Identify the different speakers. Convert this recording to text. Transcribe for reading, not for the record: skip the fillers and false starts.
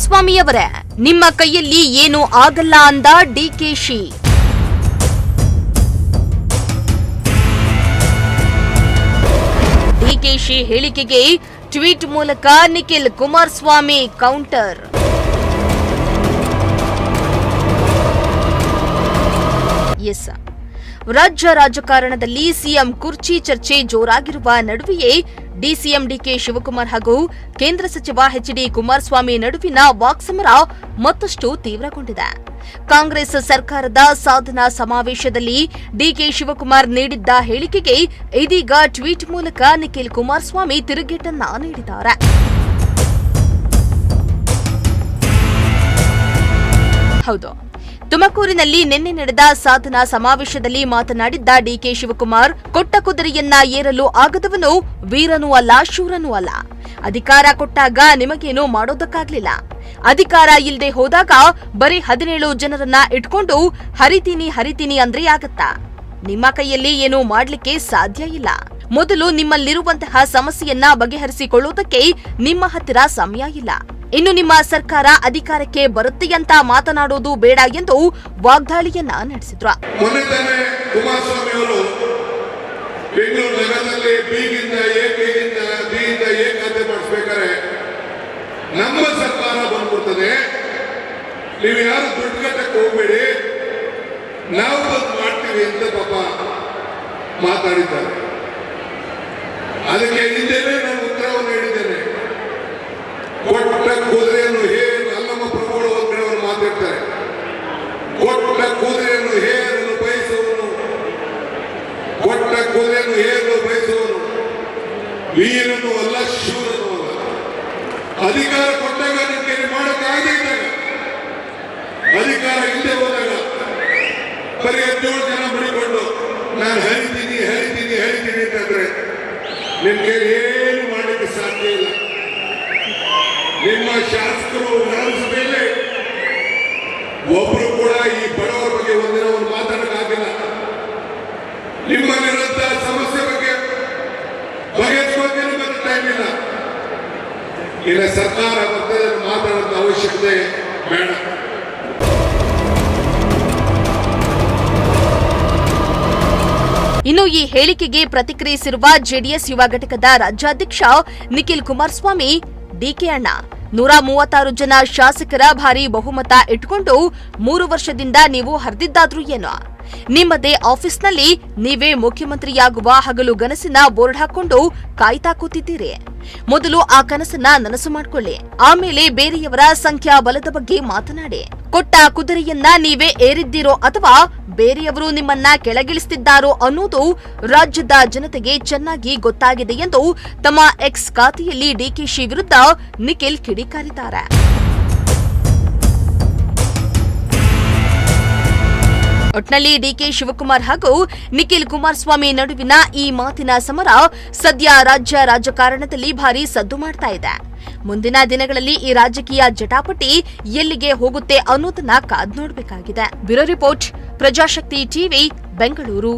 Speaker 1: ಕುಮಾರಸ್ವಾಮಿಯವರೇ, ನಿಮ್ಮ ಕೈಯಲ್ಲಿ ಏನೂ ಆಗಲ್ಲ ಅಂದ ಡಿಕೆಶಿ. ಡಿಕೆಶಿ ಹೇಳಿಕೆಗೆ ಟ್ವೀಟ್ ಮೂಲಕ ನಿಖಿಲ್ ಕುಮಾರಸ್ವಾಮಿ ಕೌಂಟರ್. ಎಸ್, ರಾಜ್ಯ ರಾಜಕಾರಣದಲ್ಲಿ ಸಿಎಂ ಕುರ್ಚಿ ಚರ್ಚೆ ಜೋರಾಗಿರುವ ನಡುವೆಯೇ ಡಿಸಿಎಂ ಡಿಕೆ ಶಿವಕುಮಾರ್ ಹಾಗೂ ಕೇಂದ್ರ ಸಚಿವ ಎಚ್ಡಿ ಕುಮಾರಸ್ವಾಮಿ ನಡುವಿನ ವಾಕ್ಸಮರ ಮತ್ತಷ್ಟು ತೀವ್ರಗೊಂಡಿದೆ. ಕಾಂಗ್ರೆಸ್ ಸರ್ಕಾರದ ಸಾಧನಾ ಸಮಾವೇಶದಲ್ಲಿ ಡಿಕೆ ಶಿವಕುಮಾರ್ ನೀಡಿದ್ದ ಹೇಳಿಕೆಗೆ ಇದೀಗ ಟ್ವೀಟ್ ಮೂಲಕ ನಿಖಿಲ್ ಕುಮಾರಸ್ವಾಮಿ ತಿರುಗೇಟನ್ನ ನೀಡಿದ್ದಾರೆ. ಹೌದು, ತುಮಕೂರಿನಲ್ಲಿ ನಿನ್ನೆ ನಡೆದ ಸಾಧನಾ ಸಮಾವೇಶದಲ್ಲಿ ಮಾತನಾಡಿದ್ದ ಡಿಕೆ ಶಿವಕುಮಾರ್, ಕೊಟ್ಟ ಕುದುರೆಯನ್ನ ಏರಲು ಆಗದವನು ವೀರನೂ ಅಲ್ಲ, ಶೂರನೂ ಅಲ್ಲ. ಅಧಿಕಾರ ಕೊಟ್ಟಾಗ ನಿಮಗೇನು ಮಾಡೋದಕ್ಕಾಗ್ಲಿಲ್ಲ. ಅಧಿಕಾರ ಇಲ್ಲದೆ ಹೋದಾಗ ಬರೀ 17 ಜನರನ್ನ ಇಟ್ಕೊಂಡು ಹರಿತೀನಿ ಅಂದ್ರೆ ಆಗತ್ತಾ? ನಿಮ್ಮ ಕೈಯಲ್ಲಿ ಏನೂ ಮಾಡ್ಲಿಕ್ಕೆ ಸಾಧ್ಯ ಇಲ್ಲ. ಮೊದಲು ನಿಮ್ಮಲ್ಲಿರುವಂತಹ ಸಮಸ್ಯೆಯನ್ನ ಬಗೆಹರಿಸಿಕೊಳ್ಳುವುದಕ್ಕೆ ನಿಮ್ಮ ಹತ್ತಿರ ಸಮಯ ಇಲ್ಲ. ಇನ್ನು ನಿಮ್ಮ ಸರ್ಕಾರ ಅಧಿಕಾರಕ್ಕೆ ಬರುತ್ತೆಯಂತ ಮಾತನಾಡೋದು ಬೇಡ ಎಂದು ವಾಗ್ದಾಳಿಯನ್ನ ನಡೆಸಿದ್ರು.
Speaker 2: ಕುಮಾರಸ್ವಾಮಿ ಅವರು ಬೆಂಗಳೂರು ನಗರದಲ್ಲಿ ಬಿಗಿಂದ ಎ ಖಾತೆ ಮಾಡಿಸ್ಬೇಕಾದ್ರೆ ನಮ್ಮ ಸರ್ಕಾರ ಬಂದ್ಬಿಡ್ತದೆ, ನೀವು ಯಾರು ದುಡ್ಡು ಕಟ್ಟಕ್ಕೆ ಹೋಗ್ಬೇಡಿ, ನಾವು ಬಂದು ಮಾಡ್ತೀವಿ ಅಂತ ಪಾಪ ಮಾತಾಡಿದ್ದಾರೆ. ಅದಕ್ಕೆ ಹಿಂದೆನೇ ನಾನು ಉತ್ತರವನ್ನು ಹೇಳಿದ್ದೇನೆ. ಕೊಟ್ಟ ಕುದುರೆಯನ್ನು ಹೇರು ಅಲ್ಲಮ್ಮ ಪ್ರಭುಗಳು ಒಂದ್ ಕಡೆ ಅವರು ಮಾತಾಡ್ತಾರೆ. ಕೊಟ್ಟ ಕುದುರೆಯನ್ನು ಹೇರಲು ಬಯಸುವನು, ಕೊಟ್ಟ ಕುದುರೆಯನ್ನು ಹೇರಲು ಬಯಸುವನು ವೀರನು ಅಲ್ಲ, ಶೂರನು ಅಲ್ಲ. ಅಧಿಕಾರ ಕೊಟ್ಟಾಗ ನಿಮಗೆ ಮಾಡೋಕ್ಕಾಗದೇ ಇದ್ದಾಗ, ಅಧಿಕಾರ ಇಲ್ಲದೆ ಹೋದಾಗ ಬರೀ 17 ಜನ ಮಡಿಕೊಂಡು ನಾನು ಹರಿತೀನಿ ಅಂತಂದ್ರೆ ನಿಮ್ಗೆ ಏನು ಮಾಡಲಿಕ್ಕೆ ಸಾಧ್ಯ ಇಲ್ಲ. ನಿಮ್ಮ ಶಾಸಕರು ವಿಧಾನಸಭೆಯಲ್ಲಿ ಒಬ್ರು ಕೂಡ ಈ ಬಡವರ ಬಗ್ಗೆ ಒಂದಿನ ಒಂದು ಮಾತಾಡಕ್ಕಾಗಿಲ್ಲ. ನಿಮ್ಮಲ್ಲಿರುವಂತಹ ಸಮಸ್ಯೆ ಬಗ್ಗೆ ಬಗೆಹರಿಸೋಕೆ ನಿಮಗೆ ಟೈಮ್ ಇಲ್ಲ. ಇಲ್ಲ, ಸರ್ಕಾರ ಬರ್ತದೆ ಮಾತಾಡುವಂತ ಅವಶ್ಯಕತೆ ಬೇಡ.
Speaker 1: ಇನ್ನು ಈ ಹೇಳಿಕೆಗೆ ಪ್ರತಿಕ್ರಿಯಿಸಿರುವ ಜೆಡಿಎಸ್ ಯುವ ಘಟಕದ ರಾಜ್ಯಾಧ್ಯಕ್ಷ ನಿಖಿಲ್ ಕುಮಾರಸ್ವಾಮಿ, ಡಿಕೆ ಅಣ್ಣ, 136 ಜನ ಶಾಸಕರ ಭಾರಿ ಬಹುಮತ ಇಟ್ಕೊಂಡು 3 ವರ್ಷದಿಂದ ನೀವು ಹರಿದಿದ್ದಾದ್ರೂ ಏನೋ? ನಿಮ್ಮದೇ ಆಫೀಸ್ನಲ್ಲಿ ನೀವೇ ಮುಖ್ಯಮಂತ್ರಿಯಾಗುವ ಹಗಲು ಕನಸಿನ ಬೋರ್ಡ್ ಹಾಕೊಂಡು ಕಾಯ್ತಾ ಕೂತಿದ್ದೀರಿ. ಮೊದಲು ಆ ಕನಸನ್ನ ನನಸು ಮಾಡ್ಕೊಳ್ಳಿ, ಆಮೇಲೆ ಬೇರೆಯವರ ಸಂಖ್ಯಾಬಲದ ಬಗ್ಗೆ ಮಾತನಾಡಿ. ಕೊಟ್ಟ ಕುದುರೆಯನ್ನ ನೀವೇ ಏರಿದ್ದೀರೋ ಅಥವಾ ಬೇರೆಯವರು ನಿಮ್ಮನ್ನ ಕೆಳಗಿಳಿಸುತ್ತಿದ್ದಾರೋ ಅನ್ನೋದು ರಾಜ್ಯದ ಜನತೆಗೆ ಚೆನ್ನಾಗಿ ಗೊತ್ತಾಗಿದೆ ಎಂದು ತಮ್ಮ ಎಕ್ಸ್ ಖಾತೆಯಲ್ಲಿ ಡಿಕೆಶಿ ವಿರುದ್ಧ ನಿಖಿಲ್ ಕಿಡಿಕಾರಿದ್ದಾರೆ. ಒಟ್ನಲ್ಲಿ ಡಿಕೆ ಶಿವಕುಮಾರ್ ಹಾಗೂ ನಿಖಿಲ್ ಕುಮಾರಸ್ವಾಮಿ ನಡುವಿನ ಈ ಮಾತಿನ ಸಮರ ಸದ್ಯ ರಾಜ್ಯ ರಾಜಕಾರಣದಲ್ಲಿ ಭಾರಿ ಸದ್ದು ಮಾಡ್ತಾ ಇದೆ. ಮುಂದಿನ ದಿನಗಳಲ್ಲಿ ಈ ರಾಜಕೀಯ ಜಟಾಪಟಿ ಎಲ್ಲಿಗೆ ಹೋಗುತ್ತೆ ಅನ್ನೋದನ್ನ ಕಾದ್ ನೋಡಬೇಕಾಗಿದೆ. Bureau report, Prajashakti TV, Bengaluru.